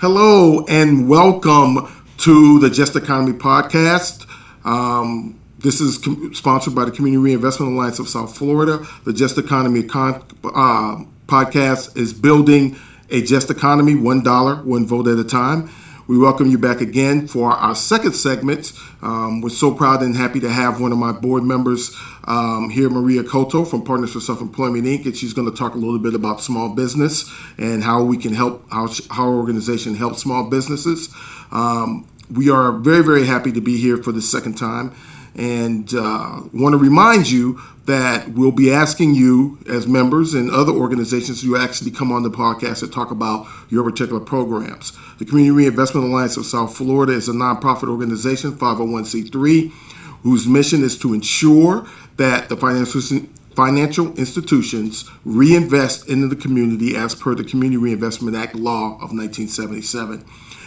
Hello and welcome to the Just Economy podcast. This is sponsored by the Community Reinvestment Alliance of South Florida. The Just Economy podcast is building a just economy, $1, one vote at a time. We welcome you back again for our second segment. We're so proud and happy to have one of my board members here, Maria Coto from Partners for Self-Employment, Inc., and she's going to talk a little bit about small business and how we can help, how our organization helps small businesses. We are very, very happy to be here for the second time, and want to remind you that we'll be asking you as members and other organizations to actually come on the podcast and talk about your particular programs. The Community Reinvestment Alliance of South Florida is a nonprofit organization, 501c3, whose mission is to ensure that the financial institutions reinvest into the community as per the Community Reinvestment Act law of 1977.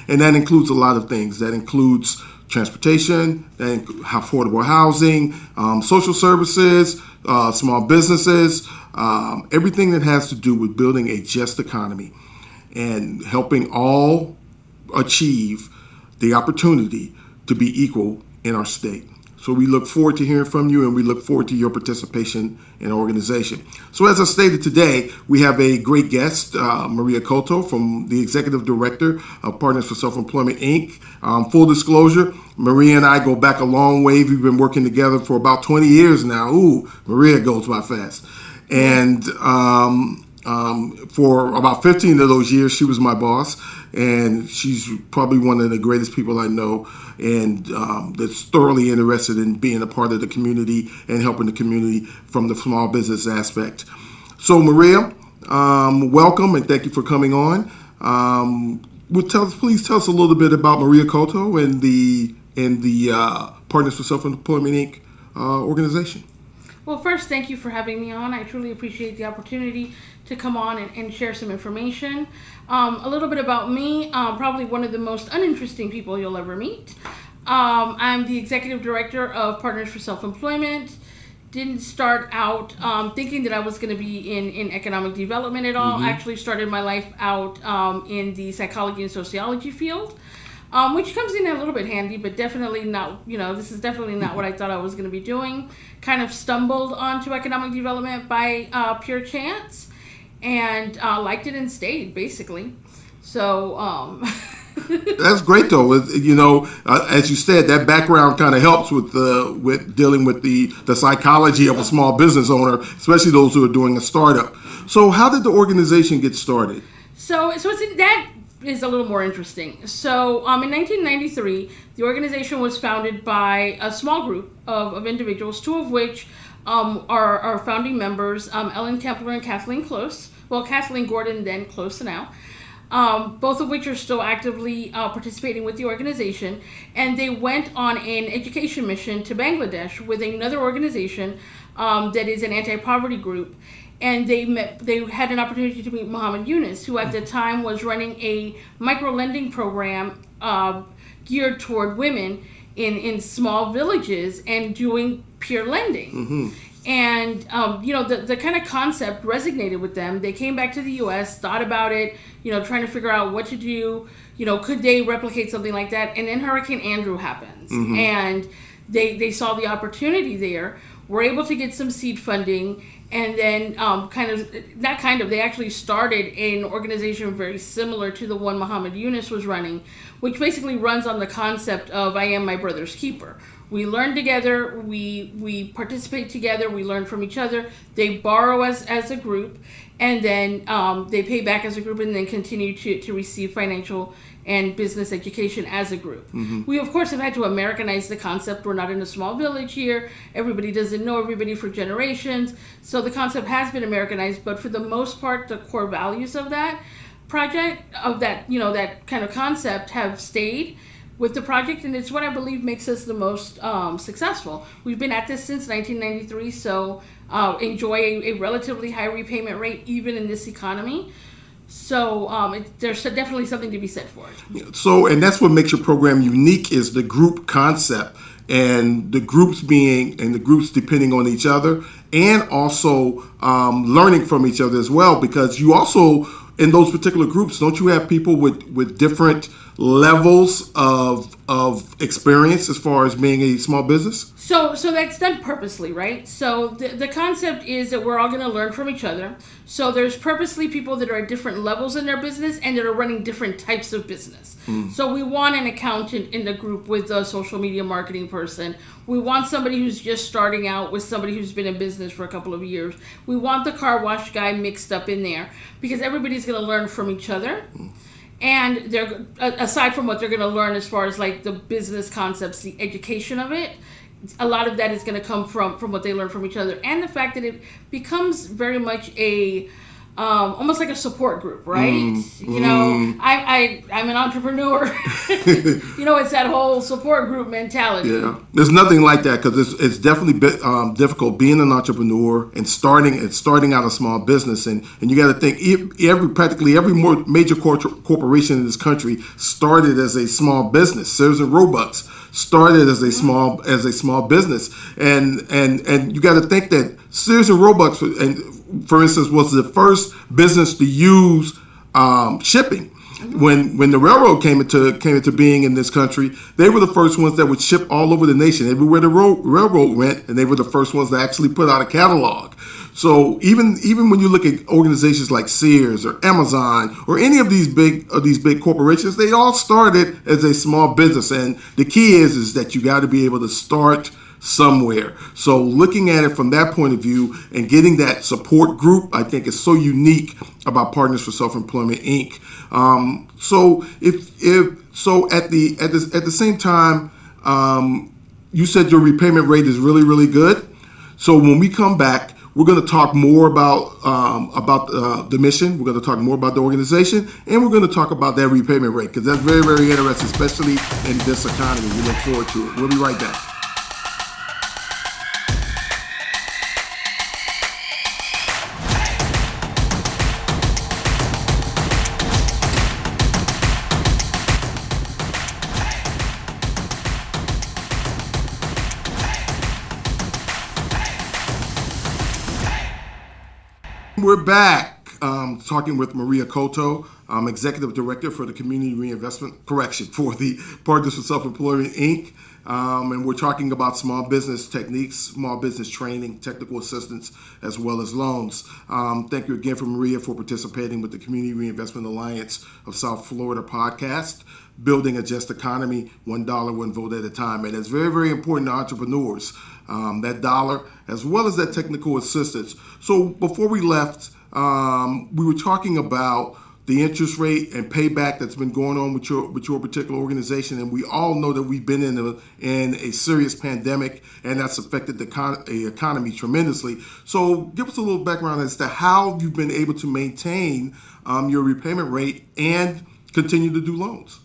And that includes a lot of things. That includes transportation, affordable housing, social services, small businesses, everything that has to do with building a just economy and helping all achieve the opportunity to be equal in our state. So we look forward to hearing from you, and we look forward to your participation in our organization. So as I stated today, we have a great guest, Maria Coto, from the Executive Director of Partners for Self-Employment, Inc. Full disclosure, Maria and I go back a long way. We've been working together for about 20 years now. Ooh, Maria goes by fast. And for about 15 of those years, she was my boss, and she's probably one of the greatest people I know, and that's thoroughly interested in being a part of the community and helping the community from the small business aspect. So, Maria, welcome, and thank you for coming on. Please tell us a little bit about Maria Coto and the Partners for Self-Employment, Inc. Organization. Well, first, thank you for having me on. I truly appreciate the opportunity to come on and share some information. A little bit about me, probably one of the most uninteresting people you'll ever meet. I'm the Executive Director of Partners for Self-Employment. Didn't start out thinking that I was going to be in economic development at all. Mm-hmm. Actually started my life out in the psychology and sociology field. Which comes in a little bit handy, but definitely not, this is definitely not what I thought I was going to be doing. Kind of stumbled onto economic development by pure chance, and liked it and stayed, basically. So... That's great, though. As you said, that background kind of helps with dealing with the psychology of a small business owner, especially those who are doing a startup. So how did the organization get started? So that is a little more interesting. So in 1993, the organization was founded by a small group of individuals, two of which are founding members, Ellen Kempler and Kathleen Close. Well, Kathleen Gordon, then Close now. Both of which are still actively participating with the organization. And they went on an education mission to Bangladesh with another organization that is an anti-poverty group. And they had an opportunity to meet Muhammad Yunus, who at the time was running a micro-lending program geared toward women in small villages and doing pure lending. Mm-hmm. And, the kind of concept resonated with them. They came back to the U.S., thought about it, trying to figure out what to do. Could they replicate something like that? And then Hurricane Andrew happens. Mm-hmm. And they saw the opportunity there, were able to get some seed funding, and then they actually started an organization very similar to the one Muhammad Yunus was running, which basically runs on the concept of I am my brother's keeper. We learn together, we participate together, we learn from each other. They borrow as a group, and then they pay back as a group, and then continue to receive financial and business education as a group. Mm-hmm. We, of course, have had to Americanize the concept. We're not in a small village here. Everybody doesn't know everybody for generations. So the concept has been Americanized, but for the most part, the core values of that project, of that, that kind of concept have stayed with the project, and it's what I believe makes us the most successful. We've been at this since 1993, so enjoy a relatively high repayment rate even in this economy. So there's definitely something to be said for it. So, and that's what makes your program unique is the group concept, and the groups depending on each other, and also learning from each other as well, because you also in those particular groups, don't you have people with different levels of experience as far as being a small business? So that's done purposely, right? So the concept is that we're all going to learn from each other. So there's purposely people that are at different levels in their business and that are running different types of business. So we want an accountant in the group with a social media marketing person. We want somebody who's just starting out with somebody who's been in business for a couple of years. We want the car wash guy mixed up in there because everybody's going to learn from each other. And they're, aside from what they're going to learn as far as like the business concepts, the education of it, a lot of that is going to come from what they learn from each other, and the fact that it becomes very much a almost like a support group, right? You know, I'm an entrepreneur. You know, it's that whole support group mentality. Yeah, there's nothing like that because it's definitely difficult being an entrepreneur and starting out a small business, and you got to think practically every major corporation in this country started as a small business. Sears and Roebuck's started as a small business, and you got to think that Sears and Roebuck's, for instance, was the first business to use shipping. When the railroad came into being in this country, they were the first ones that would ship all over the nation, everywhere the railroad went, and they were the first ones to actually put out a catalog. So even when you look at organizations like Sears or Amazon or any of these big corporations, they all started as a small business, and the key is that you got to be able to start somewhere. So looking at it from that point of view and getting that support group, I think is so unique about Partners for Self-Employment Inc. So at the same time, you said your repayment rate is really, really good. So when we come back, we're going to talk more about the mission. We're going to talk more about the organization, and we're going to talk about that repayment rate because that's very, very interesting, especially in this economy. We look forward to it. We'll be right back. We're back talking with Maria Coto, Executive Director for the Community Reinvestment, for the Partners for Self-Employment, Inc. And we're talking about small business techniques, small business training, technical assistance, as well as loans. Thank you again for Maria for participating with the Community Reinvestment Alliance of South Florida podcast, Building a Just Economy, $1, one vote at a time. And it's very, very important to entrepreneurs, that dollar, as well as that technical assistance. So before we left, we were talking about the interest rate and payback that's been going on with your particular organization, and we all know that we've been in a serious pandemic, and that's affected the economy tremendously. So give us a little background as to how you've been able to maintain your repayment rate and continue to do loans.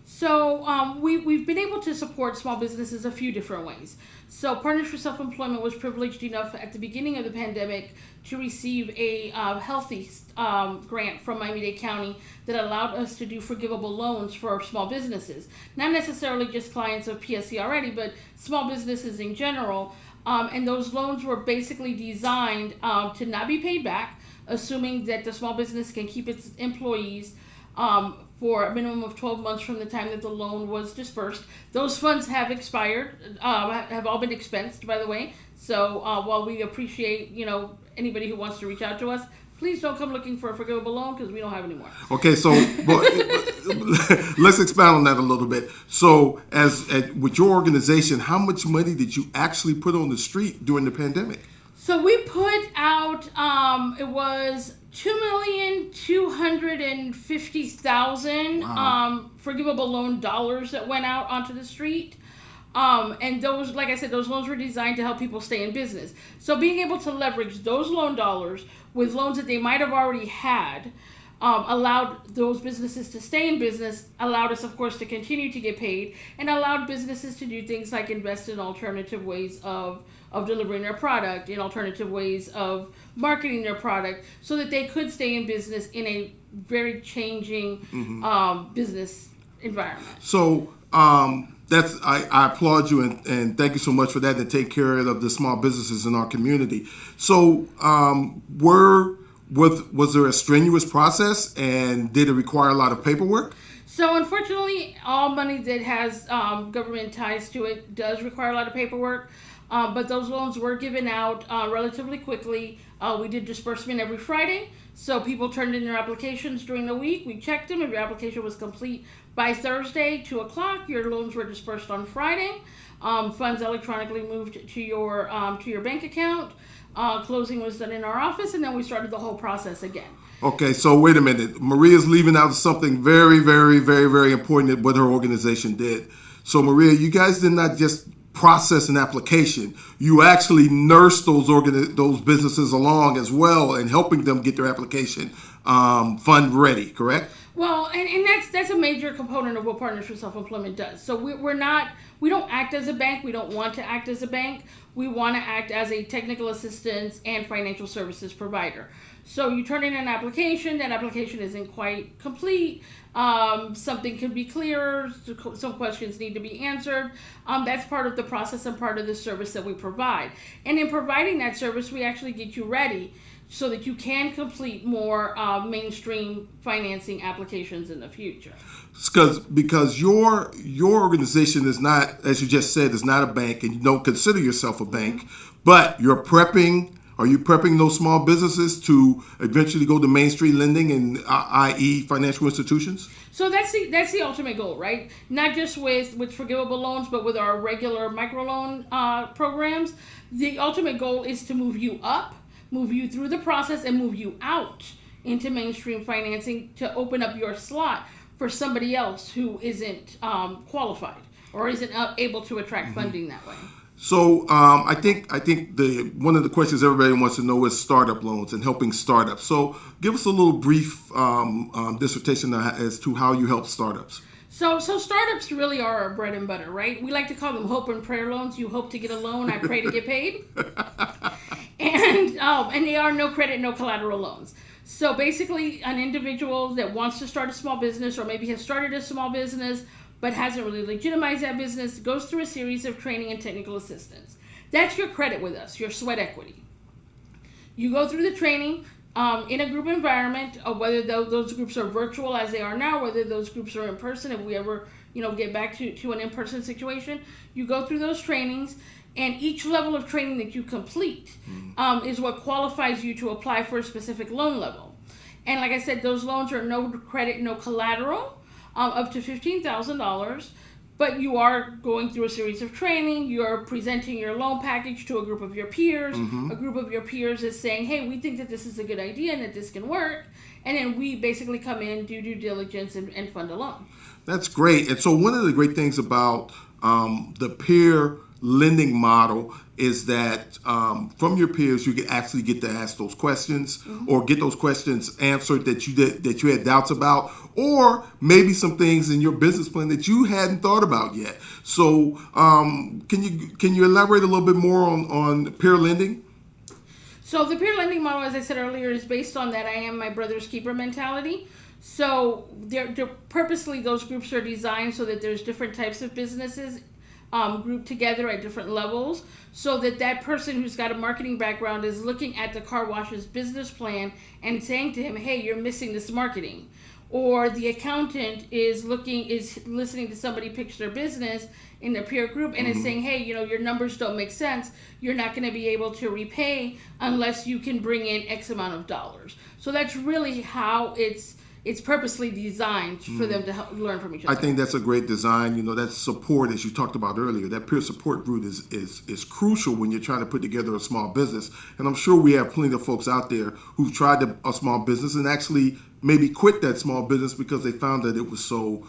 So we've been able to support small businesses a few different ways. So Partners for Self-Employment was privileged enough at the beginning of the pandemic to receive a healthy grant from Miami-Dade County that allowed us to do forgivable loans for small businesses. Not necessarily just clients of PSC already, but small businesses in general. And those loans were basically designed to not be paid back, assuming that the small business can keep its employees for a minimum of 12 months from the time that the loan was dispersed. Those funds have expired, have all been expensed, by the way. So while we appreciate, anybody who wants to reach out to us, please don't come looking for a forgivable loan because we don't have any more. Okay, so let's expound on that a little bit. So with your organization, how much money did you actually put on the street during the pandemic? So we put out, it was $2,250,000 forgivable loan dollars that went out onto the street. And those, like I said, those loans were designed to help people stay in business. So being able to leverage those loan dollars with loans that they might have already had allowed those businesses to stay in business, allowed us, of course, to continue to get paid, and allowed businesses to do things like invest in alternative ways of delivering their product, in alternative ways of marketing their product, so that they could stay in business in a very changing business environment. So I applaud you and thank you so much for that, and take care of the small businesses in our community. So was there a strenuous process, and did it require a lot of paperwork? So unfortunately, all money that has government ties to it does require a lot of paperwork, but those loans were given out relatively quickly. We did disbursement every Friday, so people turned in their applications during the week. We checked them. If your application was complete by Thursday, 2 o'clock, your loans were dispersed on Friday. Funds electronically moved to your bank account. Closing was done in our office, and then we started the whole process again. Okay, so wait a minute. Maria's leaving out something very, very, very, very important at what her organization did. So Maria, you guys did not just process an application. You actually nursed those businesses along as well, and helping them get their application fund ready, correct? Well, and that's a major component of what Partners for Self-Employment does. So we don't act as a bank. We don't want to act as a bank. We want to act as a technical assistance and financial services provider. So you turn in an application. That application isn't quite complete. Something could be clearer. Some questions need to be answered. That's part of the process and part of the service that we provide. And in providing that service, we actually get you ready so that you can complete more mainstream financing applications in the future. Because your organization is not, as you just said, is not a bank, and you don't consider yourself a bank, but you're prepping. Are you prepping those small businesses to eventually go to mainstream lending, and i.e. financial institutions? So that's the ultimate goal, right? Not just with forgivable loans, but with our regular microloan programs. The ultimate goal is to move you up, move you through the process, and move you out into mainstream financing to open up your slot for somebody else who isn't qualified or isn't able to attract funding that way. So I think one of the questions everybody wants to know is startup loans and helping startups. So give us a little brief dissertation as to how you help startups. So startups really are our bread and butter, right? We like to call them hope and prayer loans. You hope to get a loan, I pray to get paid. And they are no credit, no collateral loans. So basically, an individual that wants to start a small business, or maybe has started a small business but hasn't really legitimized that business, goes through a series of training and technical assistance. That's your credit with us, your sweat equity. You go through the training in a group environment, whether those groups are virtual as they are now, whether those groups are in person, if we ever get back to an in-person situation. You go through those trainings, and each level of training that you complete is what qualifies you to apply for a specific loan level. And like I said, those loans are no credit, no collateral, up to $15,000, but you are going through a series of training. You're presenting your loan package to a group of your peers. A group of your peers is saying, hey, we think that this is a good idea and that this can work. And then we basically come in, do due diligence, and fund a loan. That's great. And so one of the great things about the peer lending model is that from your peers you can actually get to ask those questions or get those questions answered that you had doubts about, or maybe some things in your business plan that you hadn't thought about yet. So can you elaborate a little bit more on peer lending? So the peer lending model, as I said earlier, is based on that I am my brother's keeper mentality. So they're purposely, those groups are designed so that there's different types of businesses grouped together at different levels, so that person who's got a marketing background is looking at the car wash's business plan and saying to him, hey, you're missing this marketing. Or the accountant is listening to somebody pitch their business in their peer group and is saying, hey, your numbers don't make sense. You're not going to be able to repay unless you can bring in X amount of dollars. So that's really how it's purposely designed for them to help learn from each other. I think that's a great design. That support, as you talked about earlier, that peer support route is crucial when you're trying to put together a small business. And I'm sure we have plenty of folks out there who've tried a small business and actually maybe quit that small business because they found that it was so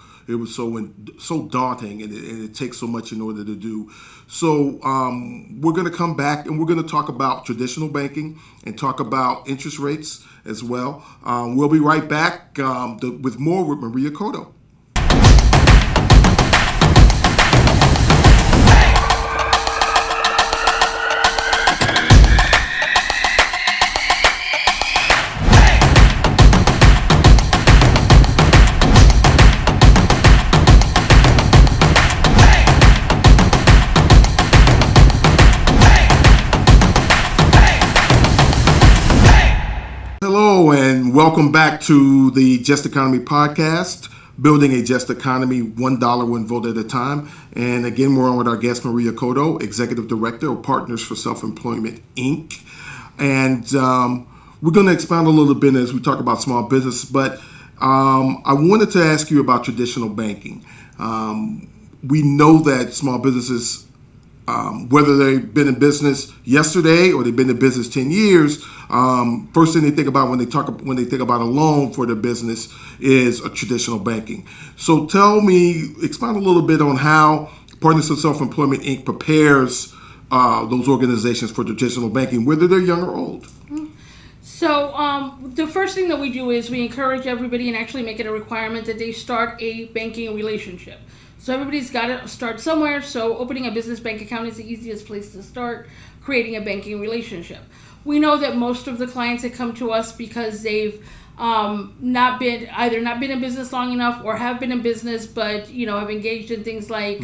daunting and it takes so much in order to do. So we're going to come back and we're going to talk about traditional banking and talk about interest rates as well. We'll be right back with more with Maria Coto. Welcome back to the Just Economy podcast, building a just economy, $1 one vote at a time. And again, we're on with our guest, Maria Coto, Executive Director of Partners for Self-Employment, Inc. And we're going to expound a little bit as we talk about small business, but I wanted to ask you about traditional banking. We know that small businesses, whether they've been in business yesterday or they've been in business 10 years, first thing they think about when they think about a loan for their business is a traditional banking. So expound a little bit on how Partners for Self-Employment, Inc. prepares those organizations for traditional banking, whether they're young or old. So the first thing that we do is we encourage everybody and actually make it a requirement that they start a banking relationship. So everybody's got to start somewhere. So opening a business bank account is the easiest place to start creating a banking relationship. We know that most of the clients that come to us because they've not been in business long enough or have been in business, but have engaged in things like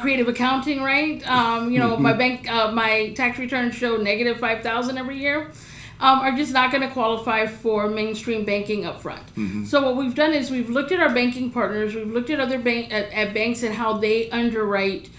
creative accounting, right? My tax returns show negative $5,000 every year. Are just not going to qualify for mainstream banking up front. Mm-hmm. So what we've done is we've looked at our banking partners, we've looked at other banks and how they underwrite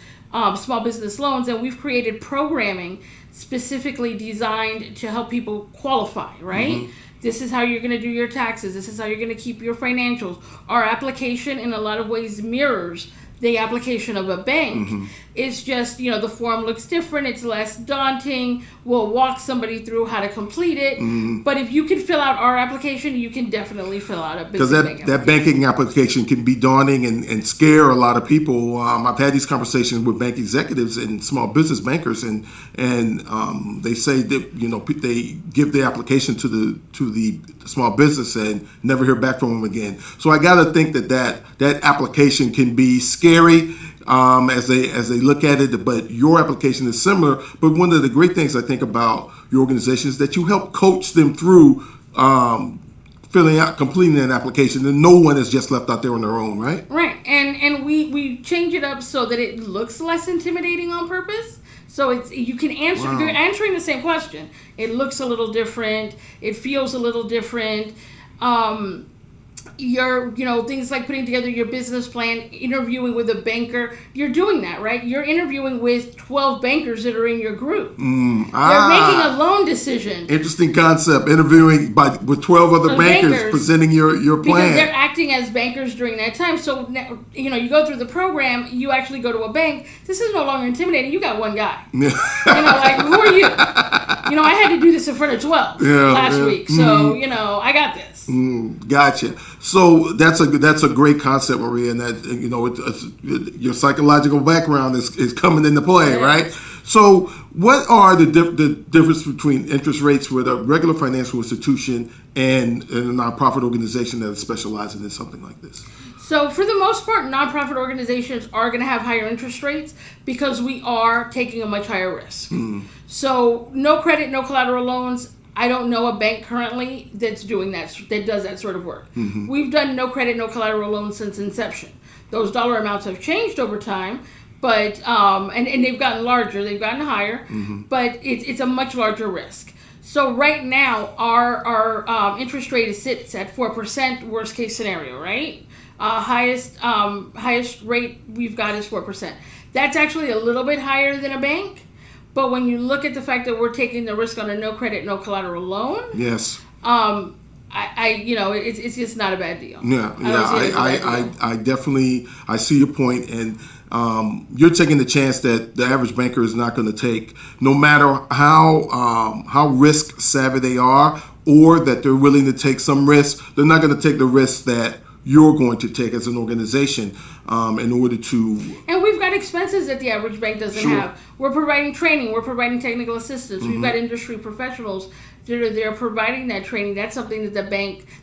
small business loans, and we've created programming specifically designed to help people qualify, right? Mm-hmm. This is how you're going to do your taxes. This is how you're going to keep your financials. Our application in a lot of ways mirrors the application of a bank. Mm-hmm. It's just, the form looks different. It's less daunting. We'll walk somebody through how to complete it. Mm-hmm. But if you can fill out our application, you can definitely fill out a business bank application. Because that banking application can be daunting and scare a lot of people. I've had these conversations with bank executives and small business bankers, and they say that, they give the application to the small business and never hear back from them again. So I got to think that application can be scary as they look at it, but your application is similar. But one of the great things I think about your organization is that you help coach them through completing an application, and no one is just left out there on their own, right? Right, and we change it up so that it looks less intimidating on purpose. So you can answer. Wow. You're answering the same question. It looks a little different. It feels a little different. Things like putting together your business plan, interviewing with a banker. You're doing that, right? You're interviewing with 12 bankers that are in your group. They're making a loan decision. Interesting concept. Interviewing with 12 other bankers presenting your plan. Because they're acting as bankers during that time. So, you go through the program, you actually go to a bank. This is no longer intimidating. You got one guy. Who are you? I had to do this in front of 12 last week. So, I got this. Gotcha. So that's a great concept, Maria, and that your psychological background is coming into play, right? So what are the difference between interest rates with a regular financial institution and a nonprofit organization that is specializing in something like this? So for the most part, nonprofit organizations are going to have higher interest rates because we are taking a much higher risk. So no credit, no collateral loans. I don't know a bank currently that's doing that does that sort of work. Mm-hmm. We've done no credit, no collateral loans since inception. Those dollar amounts have changed over time, but and they've gotten larger, they've gotten higher, mm-hmm. but it's a much larger risk. So right now, our interest rate sits at 4%, worst case scenario, right? Highest rate we've got is 4%. That's actually a little bit higher than a bank. But when you look at the fact that we're taking the risk on a no credit, no collateral loan, yes, it's just not a bad deal. I definitely see your point, and you're taking the chance that the average banker is not going to take, no matter how risk savvy they are, or that they're willing to take some risks. They're not going to take the risks that you're going to take as an organization in order to... And we've got expenses that the average bank doesn't have. We're providing training. We're providing technical assistance. Mm-hmm. We've got industry professionals that are there providing that training. That's something that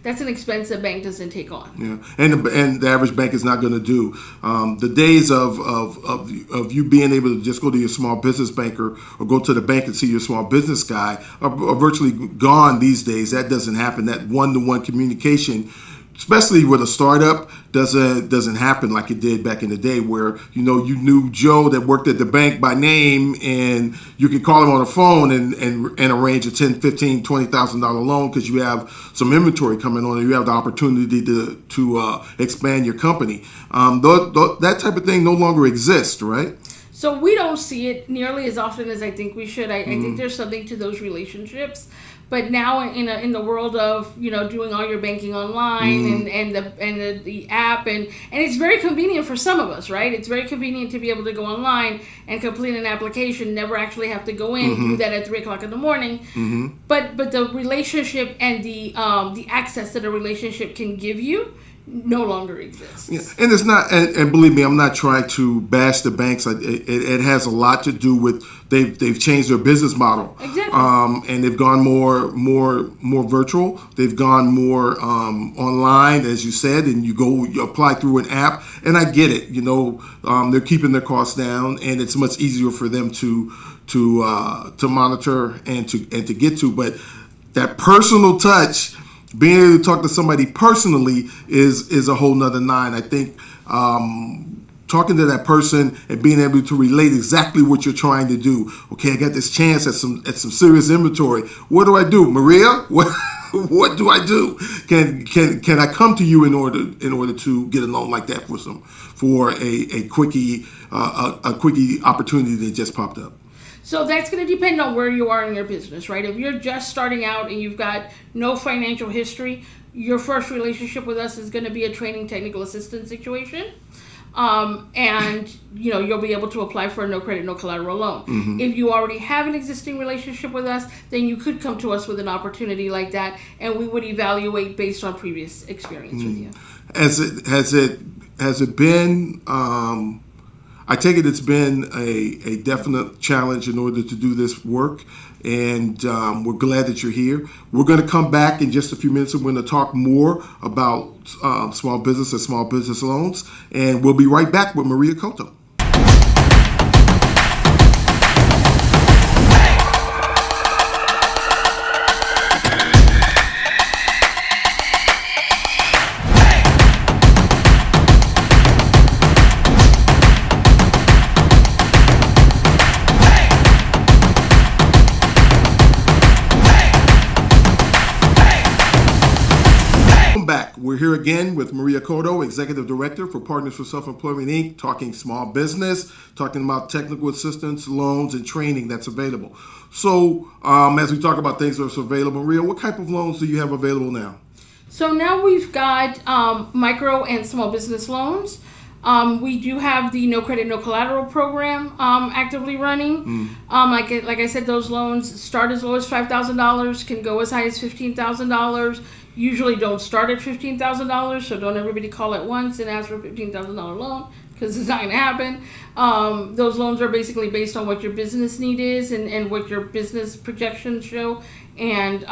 that's an expense the bank doesn't take on. Yeah, and the average bank is not going to do. The days of you being able to just go to your small business banker or go to the bank and see your small business guy are virtually gone these days. That doesn't happen. That one-to-one communication especially with a startup, doesn't happen like it did back in the day, where you knew Joe that worked at the bank by name, and you could call him on the phone and arrange a $10,000, $15,000, $20,000 loan because you have some inventory coming on and you have the opportunity to expand your company. That type of thing no longer exists, right? So we don't see it nearly as often as I think we should. I think there's something to those relationships. But now in the world of doing all your banking online and the app and it's very convenient for some of us, right? It's very convenient to be able to go online and complete an application, never actually have to go in, do that at 3:00 in the morning. But the relationship and the access that a relationship can give you no longer exists. Yeah. And it's not, and believe me, I'm not trying to bash the banks. It has a lot to do with they've changed their business model. Exactly. And they've gone more virtual. They've gone more online, as you said, and you apply through an app. And I get it. They're keeping their costs down, and it's much easier for them to monitor and to get to. But that personal touch, being able to talk to somebody personally is a whole nother nine. I think talking to that person and being able to relate exactly what you're trying to do. Okay, I got this chance at some serious inventory. What do I do, Maria? What do I do? Can I come to you in order to get a loan like that for a quickie opportunity that just popped up? So that's going to depend on where you are in your business, right? If you're just starting out and you've got no financial history, your first relationship with us is going to be a training technical assistance situation. And you'll be able to apply for a no credit, no collateral loan. If you already have an existing relationship with us, then you could come to us with an opportunity like that, and we would evaluate based on previous experience with you. Has it been? I take it it's been a definite challenge in order to do this work, and we're glad that you're here. We're going to come back in just a few minutes, and we're going to talk more about small business and small business loans, and we'll be right back with Maria Coto. We're here again with Maria Coto, Executive Director for Partners for Self-Employment, Inc., talking small business, talking about technical assistance, loans, and training that's available. So as we talk about things that's available, Maria, what type of loans do you have available now? So now we've got micro and small business loans. We do have the no credit, no collateral program actively running. Like I said, those loans start as low as $5,000, can go as high as $15,000. Usually don't start at $15,000, so don't everybody call at once and ask for a $15,000 loan, because it's not going to happen. Those loans are basically based on what your business need is and what your business projections show and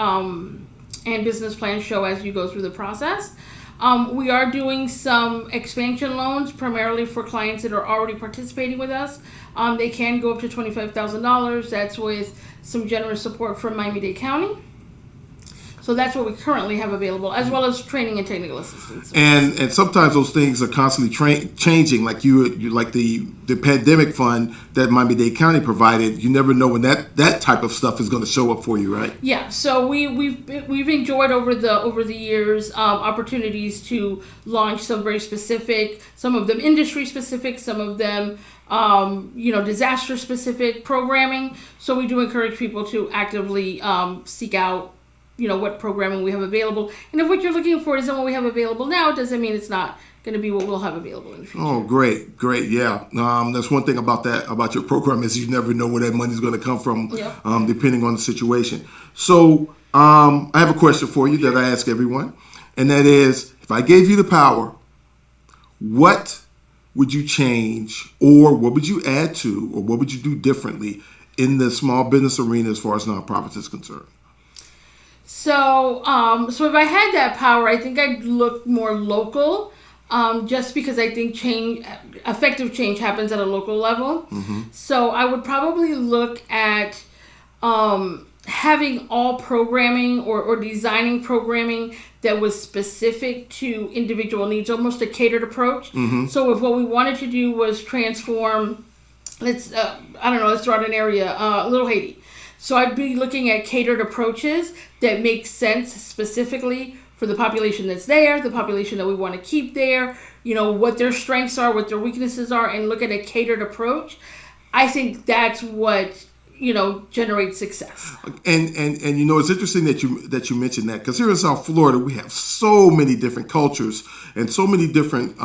business plans show as you go through the process. We are doing some expansion loans, primarily for clients that are already participating with us. They can go up to $25,000. That's with some generous support from Miami-Dade County. So that's what we currently have available, as well as training and technical assistance. And sometimes those things are constantly changing. Like you like the pandemic fund that Miami-Dade County provided. You never know when that type of stuff is going to show up for you, right? Yeah. So we've enjoyed over the years opportunities to launch some very specific, some of them industry specific, some of them disaster specific programming. So we do encourage people to actively seek out what programming we have available. And if what you're looking for isn't what we have available now, it doesn't mean it's not going to be what we'll have available in the future. Oh, great. Yeah. That's one thing about your program is you never know where that money's going to come from, depending on the situation. So I have a question for you that I ask everyone, and that is, if I gave you the power, what would you change, or what would you add to, or what would you do differently in the small business arena as far as nonprofits is concerned? So if I had that power, I think I'd look more local, just because I think effective change happens at a local level. So I would probably look at having all programming or designing programming that was specific to individual needs, almost a catered approach. So if what we wanted to do was transform, let's throw out an area, Little Haiti. So I'd be looking at catered approaches that make sense specifically for the population that's there, the population that we want to keep there, what their strengths are, what their weaknesses are, and look at a catered approach. I think that's what generates success. And it's interesting that you mentioned that, because here in South Florida we have so many different cultures and so many different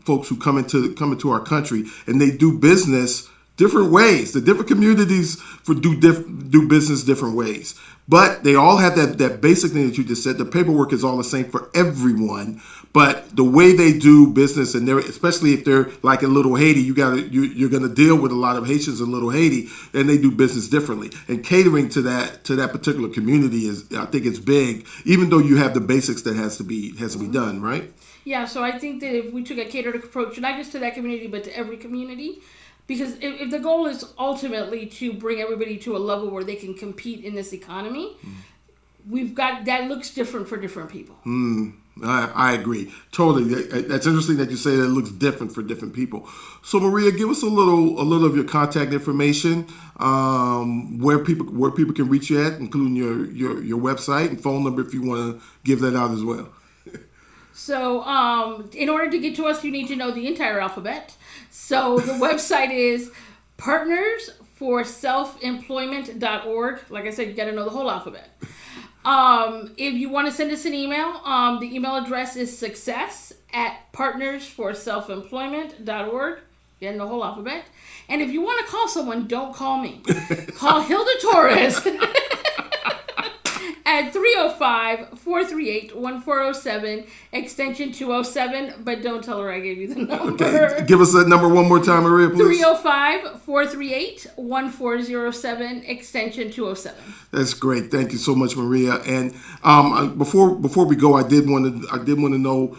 folks who come into our country, and they do business different ways. The different communities do business different ways, but they all have that basic thing that you just said. The paperwork is all the same for everyone, but the way they do business, and especially if they're like in Little Haiti, you're going to deal with a lot of Haitians in Little Haiti, and they do business differently. And catering to that particular community I think it's big, even though you have the basics that has to be done, right? Yeah. So I think that if we took a catered approach, not just to that community, but to every community. Because if the goal is ultimately to bring everybody to a level where they can compete in this economy, we've got that looks different for different people. I agree totally. That's interesting that you say that it looks different for different people. So Maria, give us a little of your contact information, where people can reach you at, including your website and phone number if you want to give that out as well. So in order to get to us, you need to know the entire alphabet. So the website is partnersforselfemployment.org. Like I said, you got to know the whole alphabet. If you want to send us an email, the email address is success@partnersforselfemployment.org. Again, the whole alphabet. And if you want to call someone, don't call me. Call Hilda Torres at 305-438-1407, extension 207, but don't tell her I gave you the number. Okay. Give us that number one more time, Maria, please. 305-438-1407, extension 207. That's great. Thank you so much, Maria. And before we go, I did want to know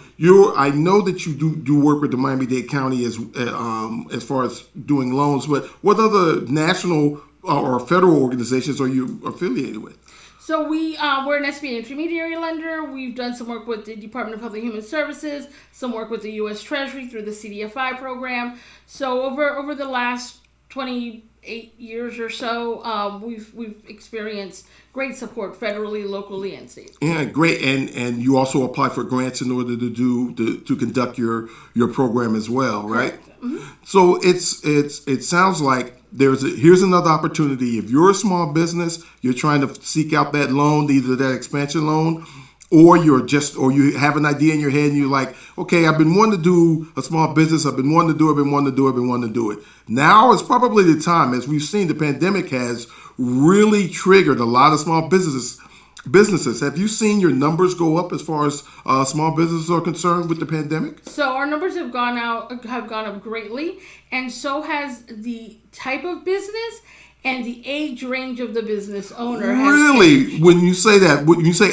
I know that you do work with the Miami-Dade County as far as doing loans, but what other national or federal organizations are you affiliated with? So we're an SBA intermediary lender. We've done some work with the Department of Health and Human Services, some work with the U.S. Treasury through the CDFI program. So over the last 28 years or so, we've experienced great support federally, locally, and state. Yeah, great. And you also apply for grants in order to conduct your program as well, right? Mm-hmm. So it sounds like here's another opportunity. If you're a small business, you're trying to seek out that loan, either that expansion loan, or you have an idea in your head and you're like, okay, I've been wanting to do a small business. I've been wanting to do it. Now is probably the time. As we've seen, the pandemic has really triggered a lot of small businesses. Have you seen your numbers go up as far as small businesses are concerned with the pandemic? So our numbers have gone up greatly, and so has the type of business and the age range of the business owner. Really? When you say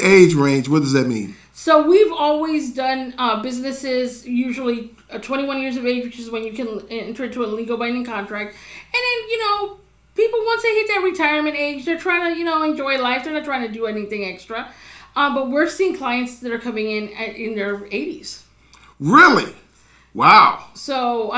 age range, what does that mean? So we've always done businesses usually 21 years of age, which is when you can enter into a legal binding contract, and then people, once they hit that retirement age, they're trying to, enjoy life. They're not trying to do anything extra. But we're seeing clients that are coming in their 80s. Really? Wow. So,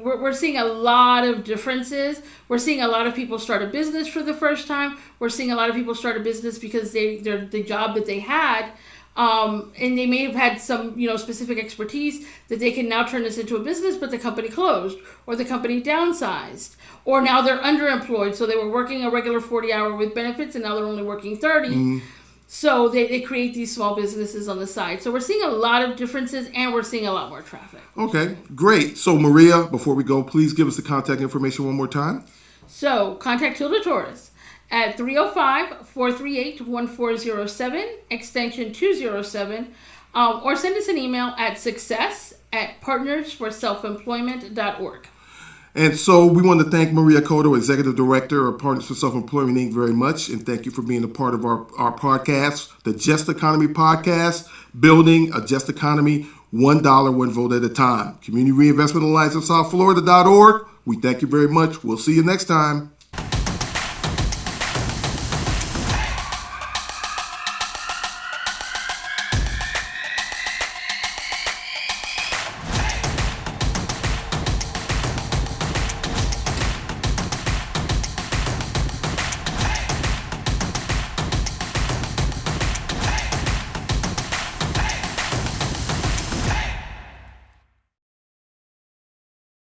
we're seeing a lot of differences. We're seeing a lot of people start a business for the first time. We're seeing a lot of people start a business because they're the job that they had. And they may have had some, specific expertise that they can now turn this into a business, but the company closed or the company downsized. Or now they're underemployed, so they were working a regular 40-hour with benefits, and now they're only working 30. Mm-hmm. So they create these small businesses on the side. So we're seeing a lot of differences, and we're seeing a lot more traffic. Okay, great. So Maria, before we go, please give us the contact information one more time. So contact Hilda Torres at 305-438-1407, extension 207, or send us an email at success@partnersforselfemployment.org. And so we want to thank Maria Coto, Executive Director of Partners for Self-Employment, Inc., very much. And thank you for being a part of our podcast, the Just Economy Podcast, building a just economy, $1, 1 vote at a time. Community Reinvestment Alliance of South Florida.org. We thank you very much. We'll see you next time.